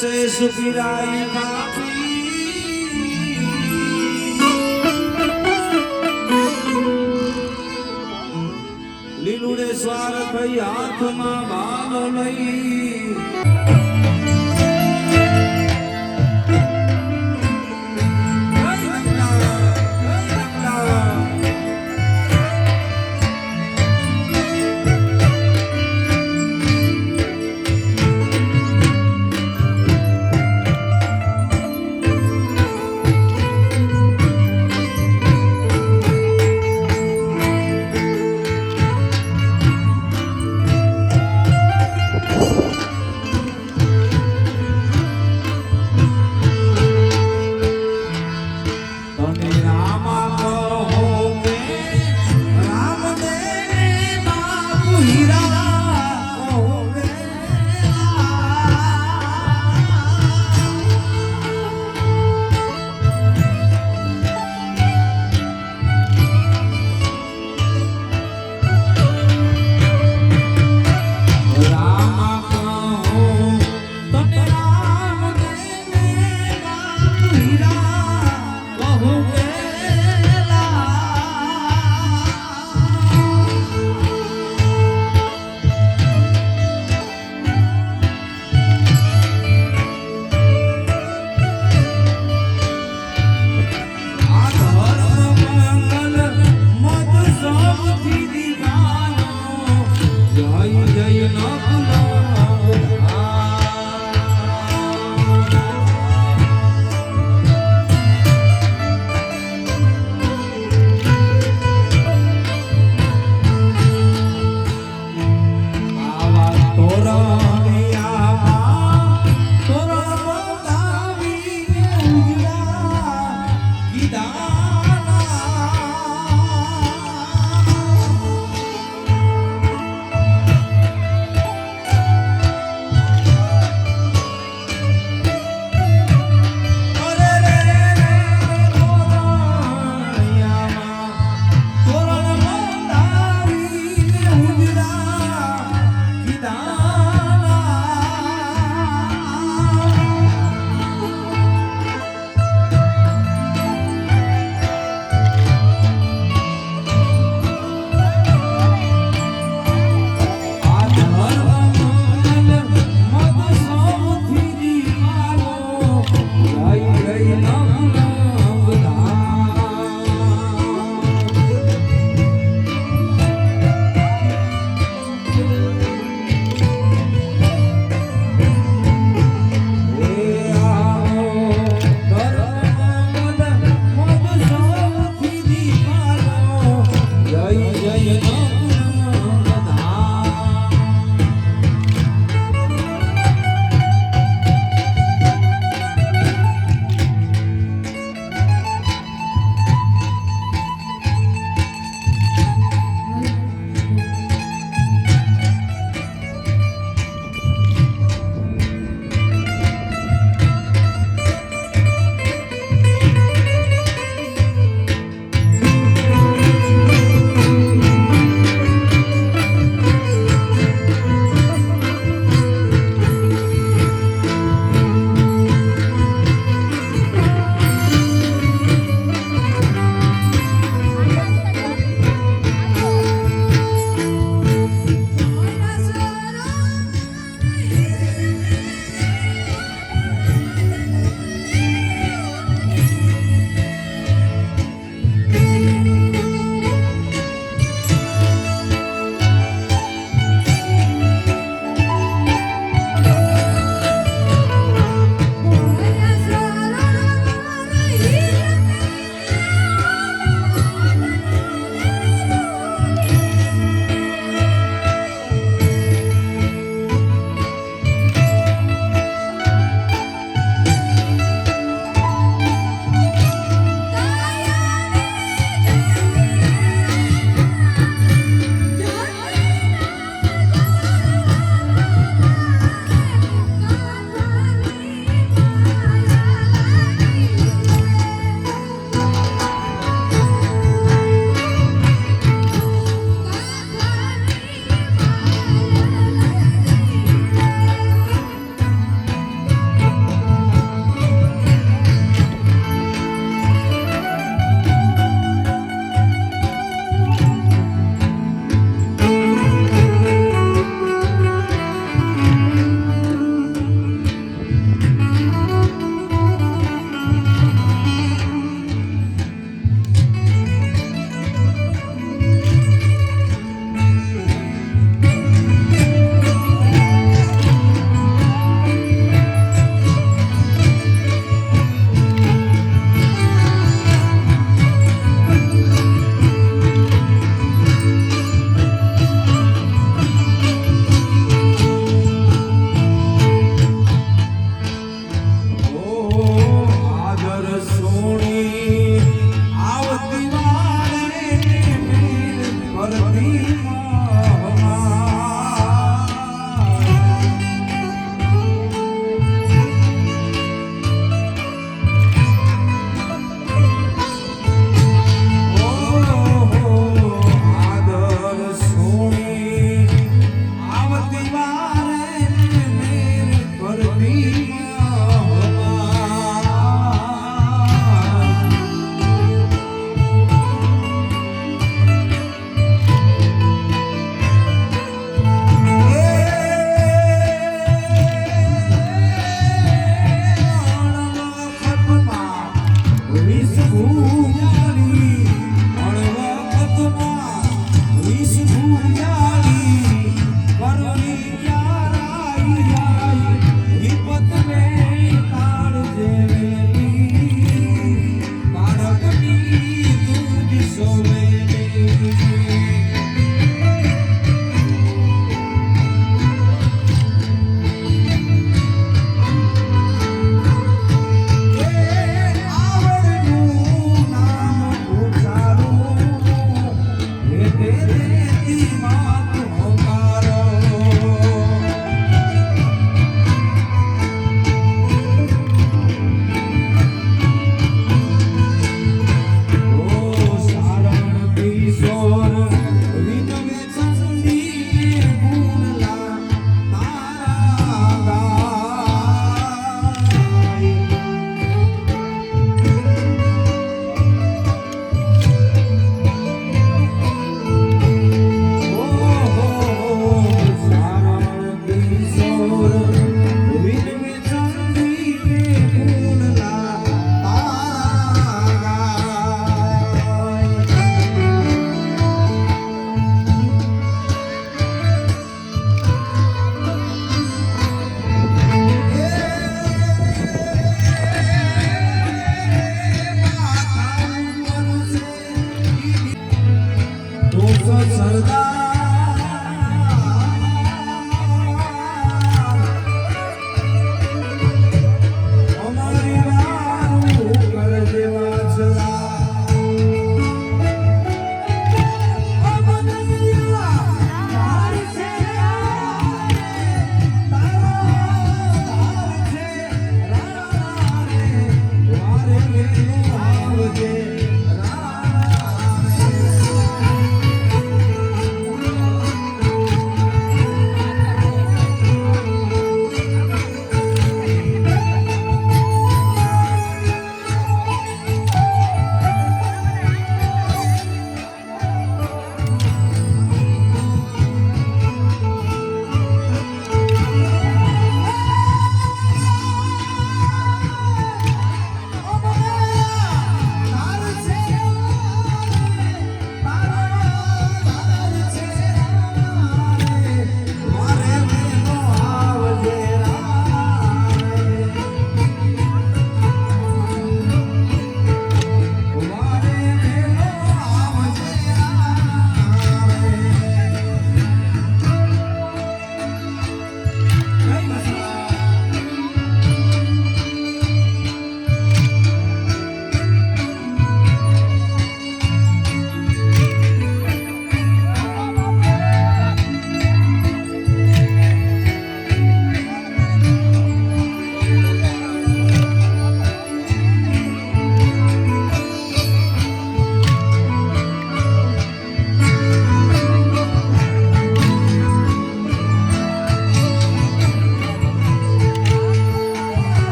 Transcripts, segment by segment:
શેષ પીરાઈ કાપી લીલુડે સ્વાર્થ હાથમાં ભાલો લઈ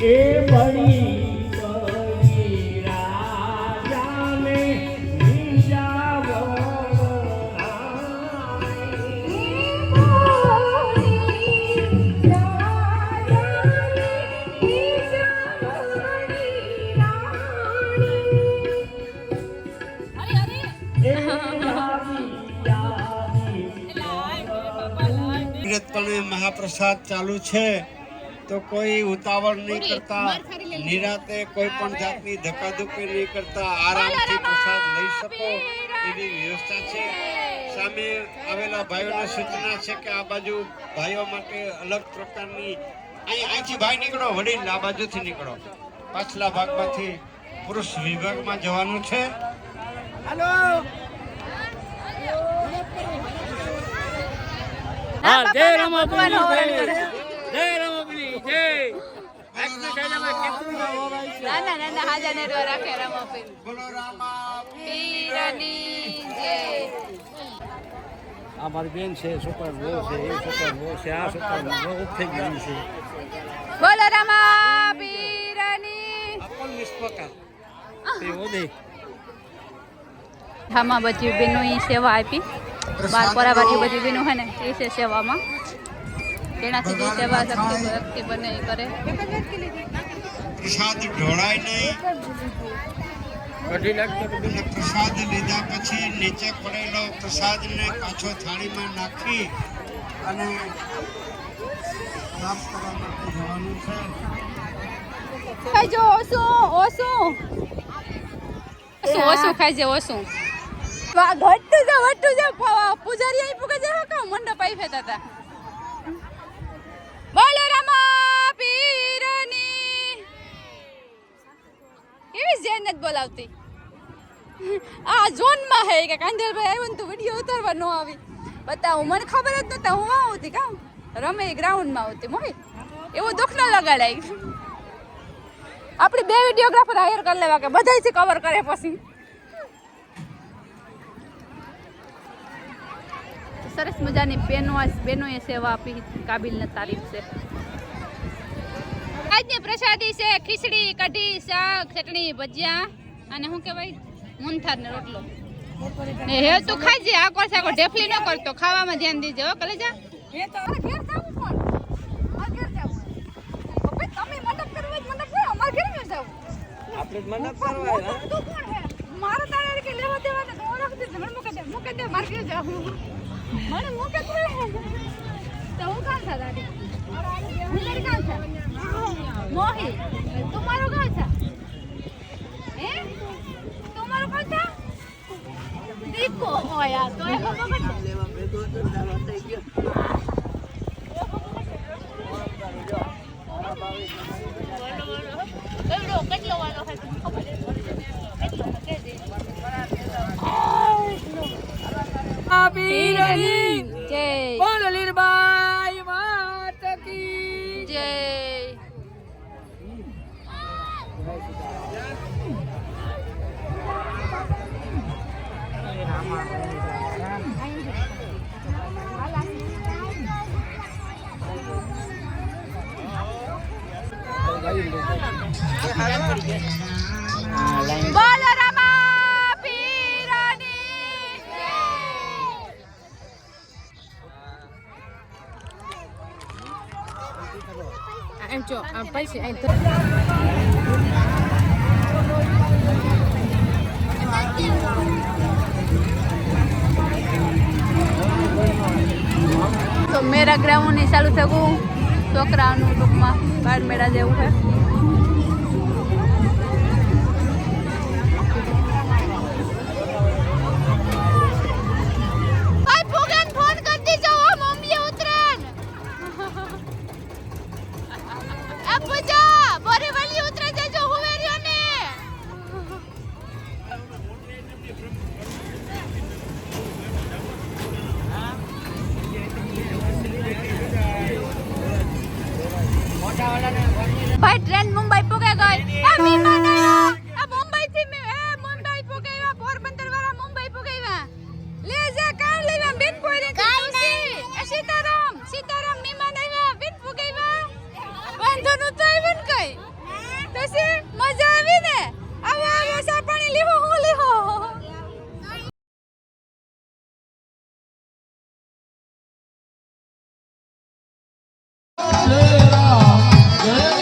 એ બડી બડી રાજાને મહાપ્રસાદ ચાલુ છે તો કોઈ ઉતાવળ નહીં કરતા, નિરાતે કોઈ પણ જાતની ધક્કાધુક્કી નહીં કરતા આરામથી પ્રસાદ લઈ શકો એવી વ્યવસ્થા છે. સામે આવેલા ભાઈઓને સૂચના છે કે આ બાજુ ભાઈઓ માટે અલગ પ્રકારની અહીંથી ભાઈ નીકળો, વડીલ આ બાજુથી નીકળો, પાછલા ભાગમાંથી પુરુષ વિભાગમાં જવાનું છે. હાલો જય રમાપુરી, જય રમાપુરી, જય. નાના હાજા નેરવા રાખે રમાપુરી. બોલો રામાપીરની જય. આ મારી બેન છે, સુપર બહુ છે, એ સુપર બહુ છે, આ સુપર બહુ થઈ ગઈ છે. બોલો રમાપીરની. આપણ નિષ્પકા તે ઓદે ઠામા બધી બેનો સેવા આપી. બાર પરાવારી બધી બેનો હે ને એ છે સેવામાં. તેનાથી જે સેવા શક્તિ બને એ કરે. પ્રસાદ ઢોળાય નહીં. કઢી નાખતો પ્રસાદ લીધા પછી નીચે પડેલો પ્રસાદને પાછો થાળીમાં નાખી અને સાફ કરવા માટે જવાનું છે. ખાઈજો ઓસું ઓસું ઓસું ખાઈજે ઓસું. ઘટતું જા વટતું જા પૂજારી અહીં પૂગે જા કા મંડપ આવી ફેતા હતા. બોલો રમાપીરની. કેવી જેન જ બોલાવતી. આ ઝોનમાં હે કે કાંધેલભાઈ આવ્યો ને તો વિડીયો ઉતારવા ન આવી. બતાવું મને ખબર જ નહોતા હું આવતી કામ રમે ગ્રાઉન્ડમાં આવતી મોહિત એવું દુઃખ ન લગાડાય. આપણે બે વિડીયોગ્રાફર હાયર કરી લેવા કે બધાયથી કવર કરે પછી. સરસ મજાની બહેનોએ સેવા આપી, કાબિલને તારીફ છે. આજની પ્રસાદી છે ખીચડી, કઢી, શાક, ચટણી, ભજીયા અને શું કહેવાય મૂનથાર ને રોટલો. ને હે તું ખાજે, આકો સાકો ઢેફલી ન કરતો, ખાવામાં ધ્યાન દીજે હો કલેજા. ઘેર જાવું પણ આ ઘેર જાવું. ઓપે તમે મંડપ કરવા જ મંડપ કરો, અમાર ઘેર ન જાવું. આપણે જ મંડપ કરવા હે. તું કોણ હે? મારા તારે કે લેવા દેવા ને ઓળખ દે મને મૂકે દે માર ઘેર જાવું. મને મૂકે તો હું કામ થા દાદી. હું તારી કામ થા મોહી તું મારો કામ થા હે તું મારો કામ થા દીકો ઓયા તો એ ખબર લેવા બે દો દાવા થઈ ગયો. બોલો કેટલો વાળો હે ખબર કેટલો કે દે પીરની જય. બોલો લીરબાઈ માત કી જય. બોલો રમાપીરની જય. એમ જો આ પૈસે એમ તો મેરા ગ્રાઉન્ડ ની ચાલુ થયું છોકરાઓનું ટૂંકમાં બાળ મેળા જેવું છે. ફોન કરી દીજો મમ્મી ઉતરેન પૂજા બોરીવલી ઉતરે જજો હુવેરિયો ને. ભાઈ ટ્રેન મુંબઈ પૂગે ગઈ. આ વિમાન આ મુંબઈ થી મુંબઈ પૂગેવા પોરબંદર વાળા મુંબઈ પૂગેવા લે જા કાર લેવા બેન પોરે કાઈ સીતારામ વિમાન આવ્યા બેન પૂગેવા વાંધો નું તો આવ્યું કઈ જય રામ જય